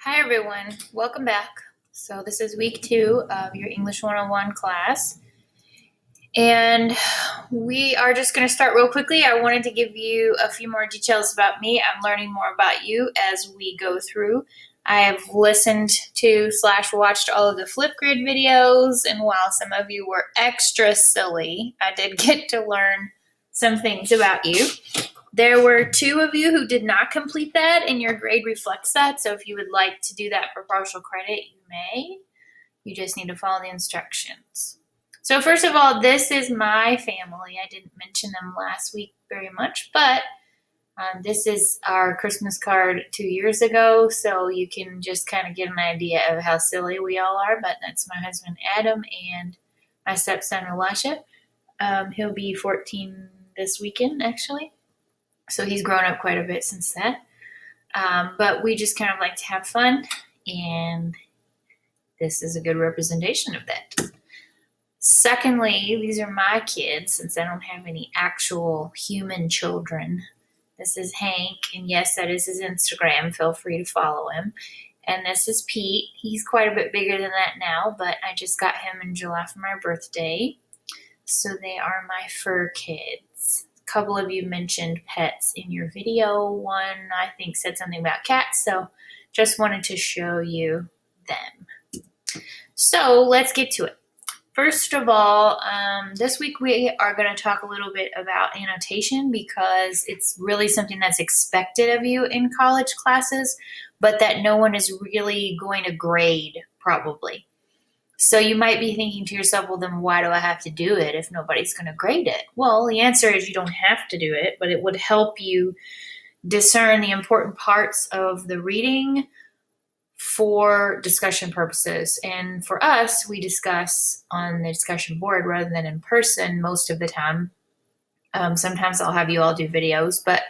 Hi everyone, welcome back. So this is week 2 of your English 101 class. And we are just going to start real quickly. I wanted to give you a few more details about me. I'm learning more about you as we go through. I have listened to / watched all of the Flipgrid videos, and while some of you were extra silly, I did get to learn some things about you. There were 2 of you who did not complete that, and your grade reflects that. So if you would like to do that for partial credit, you may. You just need to follow the instructions. So first of all, this is my family. I didn't mention them last week very much, but this is our Christmas card 2 years ago, so you can just kind of get an idea of how silly we all are. But that's my husband, Adam, and my stepson, Elisha. He'll be 14 this weekend, actually. So he's grown up quite a bit since that. But we just kind of like to have fun, and this is a good representation of that. Secondly, these are my kids, since I don't have any actual human children. This is Hank, and yes, that is his Instagram. Feel free to follow him. And this is Pete. He's quite a bit bigger than that now, but I just got him in July for my birthday. So they are my fur kids. A couple of you mentioned pets in your video. One, I think, said something about cats, so just wanted to show you them. So let's get to it. First of all, this week we are going to talk a little bit about annotation, because it's really something that's expected of you in college classes, but that no one is really going to grade, probably. So you might be thinking to yourself, well, then why do I have to do it if nobody's going to grade it? Well, the answer is you don't have to do it, but it would help you discern the important parts of the reading for discussion purposes. And for us, we discuss on the discussion board rather than in person most of the time. Sometimes I'll have you all do videos, but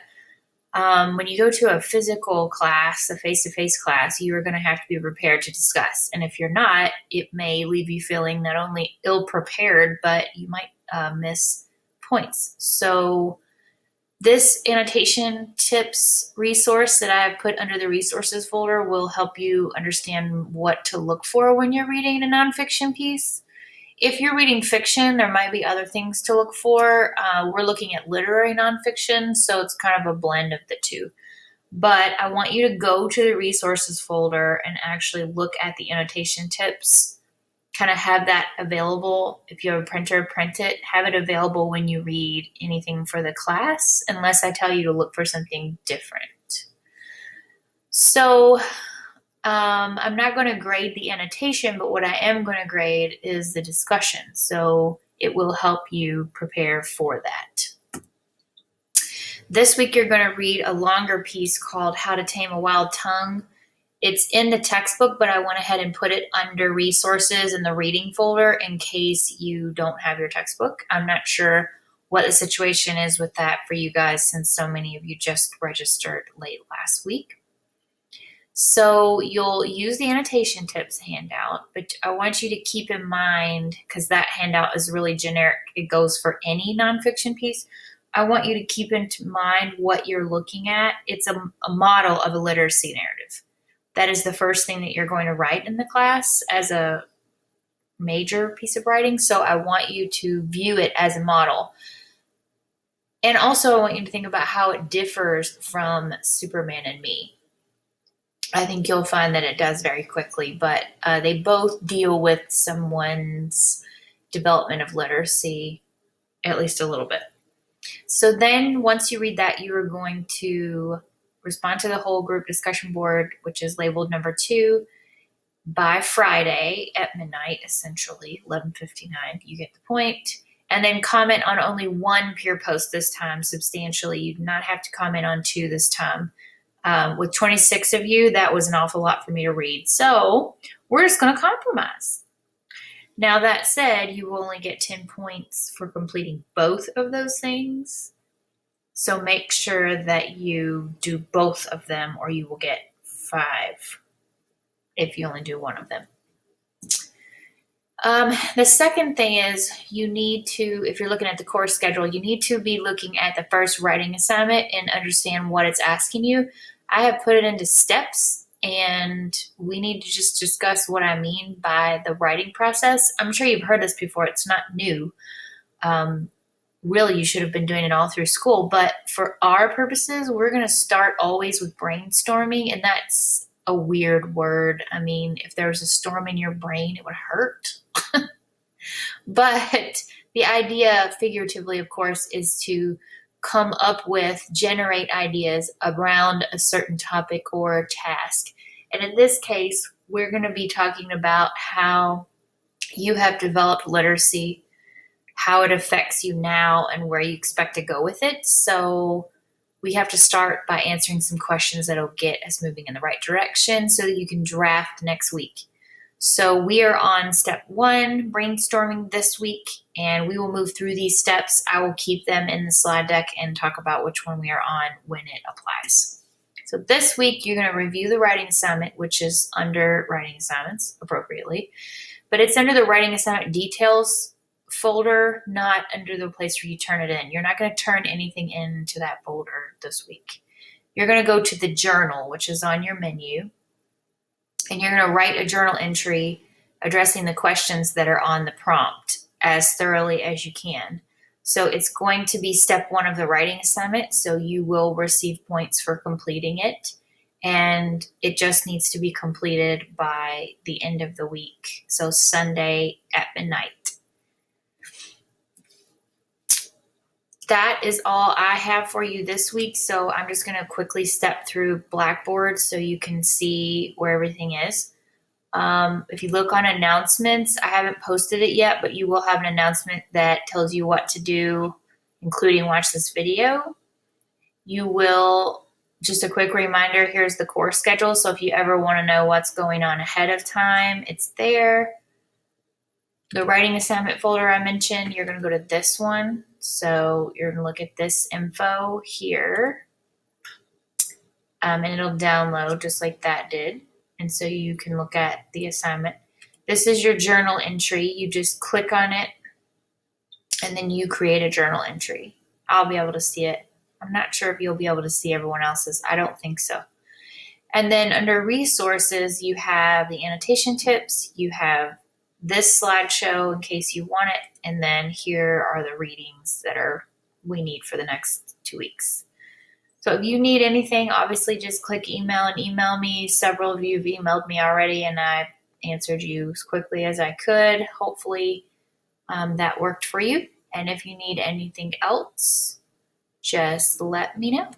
when you go to a physical class, a face-to-face class, you are going to have to be prepared to discuss. And if you're not, it may leave you feeling not only ill-prepared, but you might miss points. So this annotation tips resource that I have put under the resources folder will help you understand what to look for when you're reading a nonfiction piece. If you're reading fiction, there might be other things to look for. We're looking at literary nonfiction, so it's kind of a blend of the two. But I want you to go to the resources folder and actually look at the annotation tips. Kind of have that available. If you have a printer, print it. Have it available when you read anything for the class, unless I tell you to look for something different. So I'm not going to grade the annotation, but what I am going to grade is the discussion. So it will help you prepare for that. This week you're going to read a longer piece called How to Tame a Wild Tongue. It's in the textbook, but I went ahead and put it under resources in the reading folder in case you don't have your textbook. I'm not sure what the situation is with that for you guys, since so many of you just registered late last week. So you'll use the annotation tips handout, but I want you to keep in mind, because that handout is really generic, it goes for any nonfiction piece. I want you to keep in mind what you're looking at. It's a model of a literacy narrative. That is the first thing that you're going to write in the class as a major piece of writing. So I want you to view it as a model. And also I want you to think about how it differs from Superman and Me. I think you'll find that it does very quickly, but they both deal with someone's development of literacy, at least a little bit. So then once you read that, you are going to respond to the whole group discussion board, which is labeled number 2, by Friday at midnight, essentially 11:59. You get the point. And then comment on only one peer post this time, substantially. You do not have to comment on 2 this time. With 26 of you, that was an awful lot for me to read. So we're just going to compromise. Now, that said, you will only get 10 points for completing both of those things. So make sure that you do both of them, or you will get 5 if you only do one of them. The second thing is you need to, if you're looking at the course schedule, you need to be looking at the first writing assignment and understand what it's asking you. I have put it into steps and we need to just discuss what I mean by the writing process. I'm sure you've heard this before. It's not new. Really, you should have been doing it all through school. But for our purposes, we're going to start always with brainstorming, and that's a weird word. I mean, if there was a storm in your brain, it would hurt. But the idea, figuratively, of course, is to come up with, generate ideas around a certain topic or task. And in this case, we're going to be talking about how you have developed literacy, how it affects you now, and where you expect to go with it. So we have to start by answering some questions that'll get us moving in the right direction so that you can draft next week. So we are on step 1, brainstorming this week, and we will move through these steps. I will keep them in the slide deck and talk about which one we are on when it applies. So this week, you're going to review the writing assignment, which is under writing assignments appropriately, but it's under the writing assignment details folder, not under the place where you turn it in. You're not going to turn anything into that folder this week. You're going to go to the journal, which is on your menu, and you're going to write a journal entry addressing the questions that are on the prompt as thoroughly as you can. So it's going to be step 1 of the writing assignment, so you will receive points for completing it, and it just needs to be completed by the end of the week, so Sunday at midnight. That is all I have for you this week, so I'm just going to quickly step through Blackboards so you can see where everything is. If you look on announcements, I haven't posted it yet, but you will have an announcement that tells you what to do, including watch this video. You will, just a quick reminder, here's the course schedule, so if you ever want to know what's going on ahead of time, it's there. The writing assignment folder I mentioned, you're going to go to this one. So you're going to look at this info here, and it'll download just like that did. And so you can look at the assignment. This is your journal entry. You just click on it, and then you create a journal entry. I'll be able to see it. I'm not sure if you'll be able to see everyone else's. I don't think so. And then under resources, you have the annotation tips. You have this slideshow in case you want it, and then here are the readings that we need for the next 2 weeks. So if you need anything, obviously just click email and email me. Several of you have emailed me already, and I answered you as quickly as I could. Hopefully that worked for you. And if you need anything else, just let me know.